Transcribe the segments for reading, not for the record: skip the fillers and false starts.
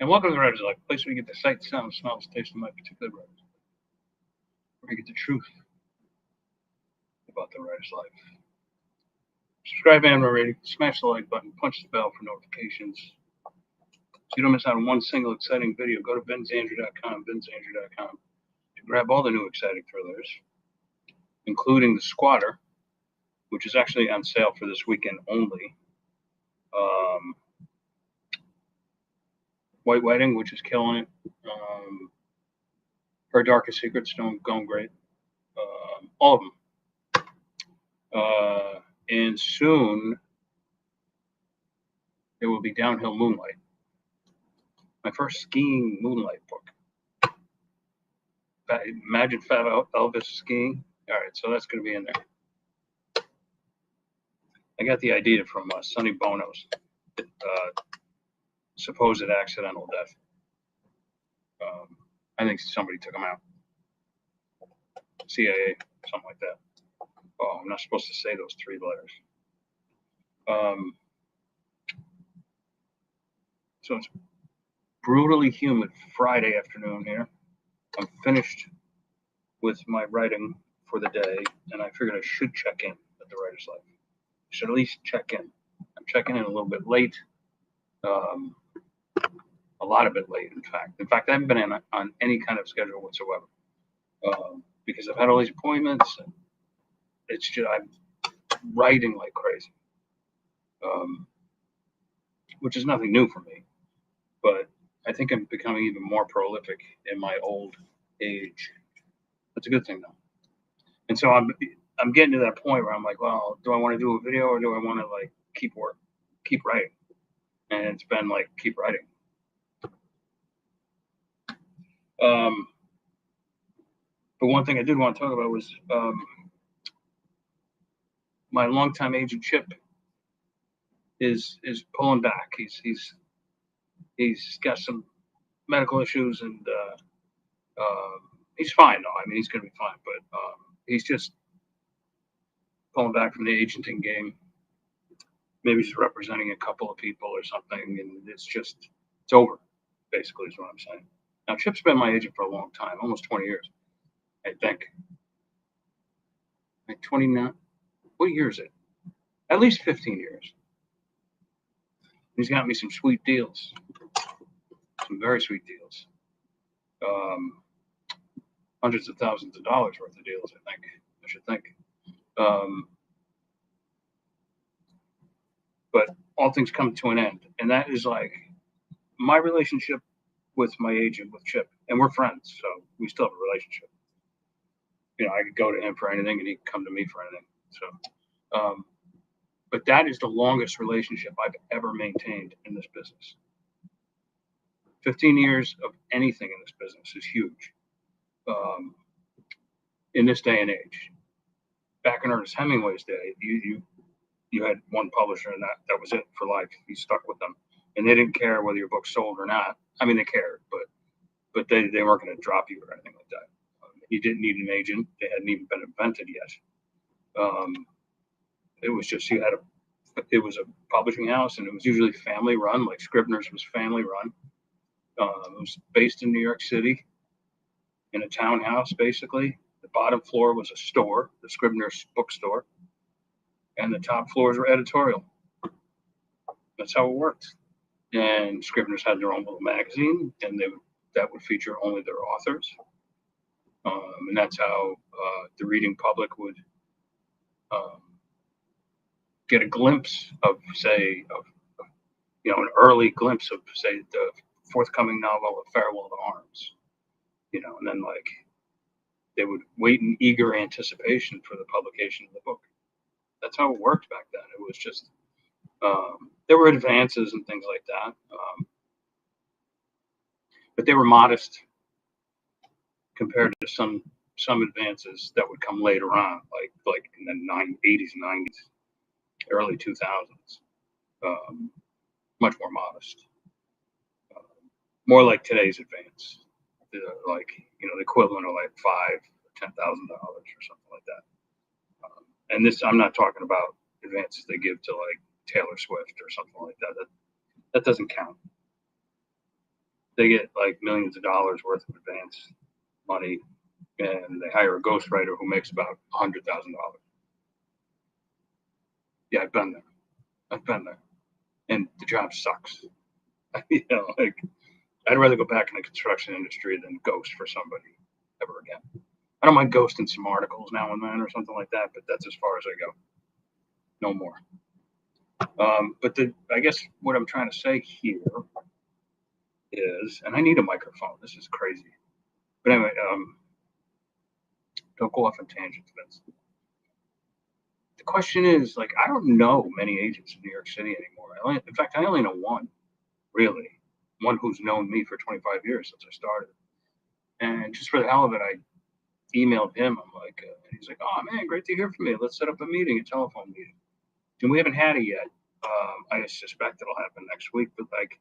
And welcome to the Writer's Life, a place where you get the sight, sound, smells, taste of my particular writer's life. Where you get the truth about the writer's life. Subscribe and rating, smash the like button, punch the bell for notifications. So you don't miss out on one single exciting video. Go to benzandrew.com, to grab all the new exciting thrillers, including The Squatter, which is actually on sale for this weekend only. White Wedding, which is killing it. Her Darkest Secrets, going great. All of them. And soon there will be Downhill Moonlight, my first skiing moonlight book. Imagine Fat Elvis skiing. All right, so that's going to be in there. I got the idea from Sonny Bono's supposed accidental death. I think somebody took him out. CIA, something like that. Oh, I'm not supposed to say those three letters. So it's brutally humid Friday afternoon here. I'm finished with my writing for the day, and I figured I should check in at the Writer's Life. I should at least check in. I'm checking in a little bit late. A lot of it late, in fact. In fact, I haven't been in on any kind of schedule whatsoever because I've had all these appointments, and it's just I'm writing like crazy, which is nothing new for me. But I think I'm becoming even more prolific in my old age. That's a good thing, though. And so I'm getting to that point where I'm like, well, do I want to do a video or do I want to like keep writing? And it's been like keep writing. But one thing I did want to talk about was my longtime agent Chip is pulling back. He's got some medical issues, and he's fine though. I mean, he's going to be fine, but he's just pulling back from the agenting game. Maybe he's representing a couple of people or something, and it's over. Basically, is what I'm saying. Now, Chip's been my agent for a long time, almost 20 years, I think. Like 29. What year is it? At least 15 years. He's got me some sweet deals, some very sweet deals. Hundreds of thousands of dollars worth of deals, I should think. But all things come to an end. And that is like my relationship with my agent, with Chip. And we're friends, so we still have a relationship. You know, I could go to him for anything, and he could come to me for anything. So, but that is the longest relationship I've ever maintained in this business. 15 years of anything in this business is huge. In this day and age, back in Ernest Hemingway's day, you had one publisher, and that was it for life. You stuck with them, and they didn't care whether your book sold or not. I mean, they cared, but they weren't going to drop you or anything like that. You didn't need an agent. They hadn't even been invented yet. It was just it was a publishing house, and it was usually family run, like Scribner's was family run. It was based in New York City, in a townhouse, basically. The bottom floor was a store, the Scribner's bookstore, and the top floors were editorial. That's how it worked. And Scribner's had their own little magazine, and that would feature only their authors. And that's how the reading public would get a glimpse of, say, an early glimpse of, say, the forthcoming novel of Farewell to Arms. And then like they would wait in eager anticipation for the publication of the book. That's how it worked back then. It was just there were advances and things like that, but they were modest compared to some advances that would come later on, like in the 80s, 90s, early 2000s. Much more modest, more like today's advance, like the equivalent of like $5,000 or $10,000 or something like that. And this, I'm not talking about advances they give to like Taylor Swift or something like that. That doesn't count. They get like millions of dollars worth of advance money, and they hire a ghostwriter who makes about $100,000. Yeah, I've been there. I've been there, and the job sucks. Like I'd rather go back in the construction industry than ghost for somebody ever again. I don't mind ghosting some articles now and then or something like that, but that's as far as I go. No more. But I guess what I'm trying to say here is, and I need a microphone. This is crazy. But anyway, don't go off on tangents, Vince. The question is, like, I don't know many agents in New York City anymore. In fact, I only know one, really. One who's known me for 25 years since I started. And just for the hell of it, I emailed him. I'm like, he's like, oh man, great to hear from you. Let's set up a meeting, a telephone meeting. And we haven't had it yet. I suspect it'll happen next week, but like,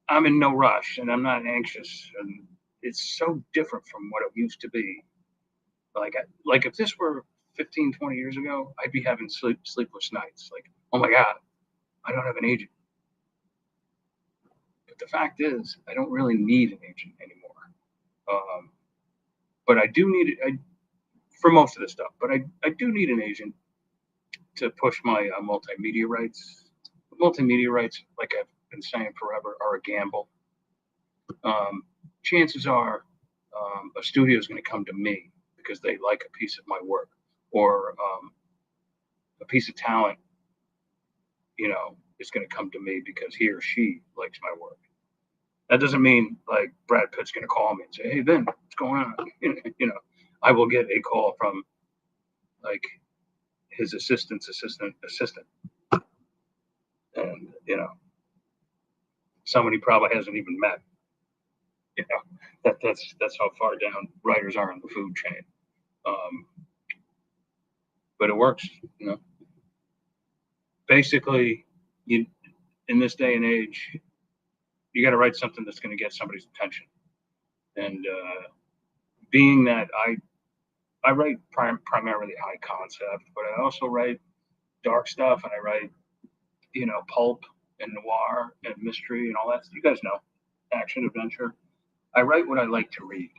I'm in no rush and I'm not anxious. And it's so different from what it used to be. Like if this were 15, 20 years ago, I'd be having sleepless nights. Like, oh my God, I don't have an agent. But the fact is, I don't really need an agent anymore. But I do need it for most of this stuff. But I do need an agent to push my multimedia rights. Multimedia rights, like I've been saying forever, are a gamble. Chances are a studio is going to come to me because they like a piece of my work, or a piece of talent, is going to come to me because he or she likes my work. That doesn't mean like Brad Pitt's going to call me and say, "Hey, Ben, what's going on?" I will get a call from like his assistant's assistant, and someone he probably hasn't even met. That's how far down writers are in the food chain. But it works. Basically, you in this day and age, you got to write something that's going to get somebody's attention. And being that I write primarily high concept, but I also write dark stuff, and I write pulp and noir and mystery and all that. You guys know, action adventure. I write what I like to read,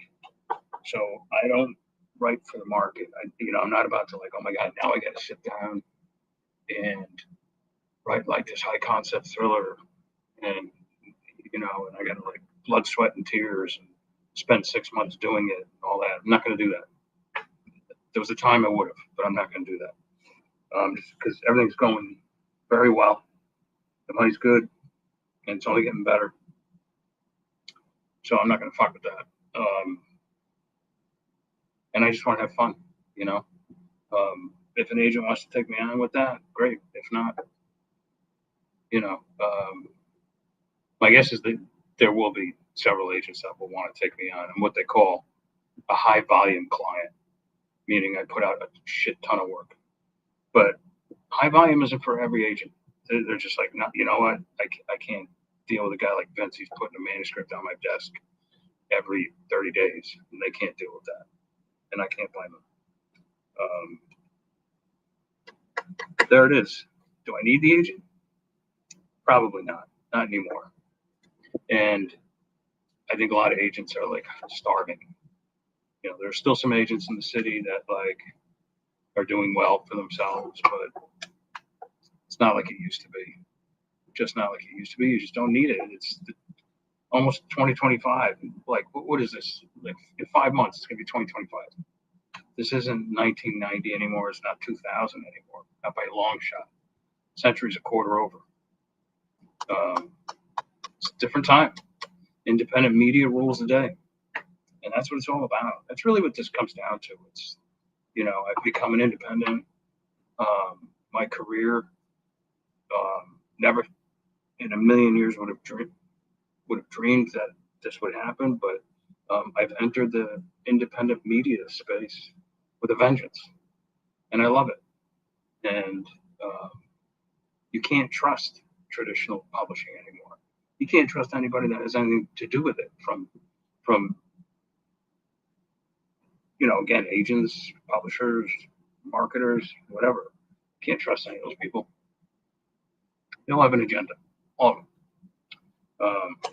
so I don't write for the market. I'm not about to like, oh my God, now I got to sit down and write like this high concept thriller, and and I got to like blood, sweat, and tears, and spend 6 months doing it, and all that. I'm not going to do that. There was a time I would have, but I'm not going to do that. Just because everything's going very well, the money's good, and it's only getting better. So I'm not going to fuck with that. And I just want to have fun, If an agent wants to take me on with that, great. If not, my guess is that there will be several agents that will want to take me on. I'm what they call a high volume client, meaning I put out a shit ton of work. But high volume isn't for every agent. They're just like, no, you know what? I can't deal with a guy like Vince. He's putting a manuscript on my desk every 30 days, and they can't deal with that. And I can't blame them. There it is. Do I need the agent? Probably not. Not anymore. And I think a lot of agents are like starving. There's still some agents in the city that like are doing well for themselves, but it's not like it used to be. Just not like it used to be. You just don't need it. It's almost 2025. Like, what is this? Like, in 5 months, it's going to be 2025. This isn't 1990 anymore. It's not 2000 anymore. Not by a long shot. Century's a quarter over. It's a different time. Independent media rules the day. And that's what it's all about. That's really what this comes down to. It's, I've become an independent. My career, never in a million years would have dreamed that this would happen, but I've entered the independent media space with a vengeance, and I love it. And you can't trust traditional publishing anymore. You can't trust anybody that has anything to do with it, from again, agents, publishers, marketers, whatever. Can't trust any of those people. They all have an agenda, all of them.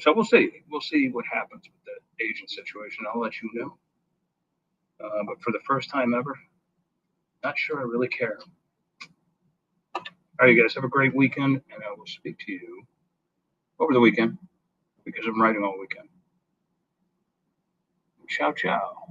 So we'll see. We'll see what happens with the agent situation. I'll let you know. But for the first time ever, not sure I really care. All right, you guys have a great weekend, and I will speak to you over the weekend because I'm writing all weekend. Ciao, ciao.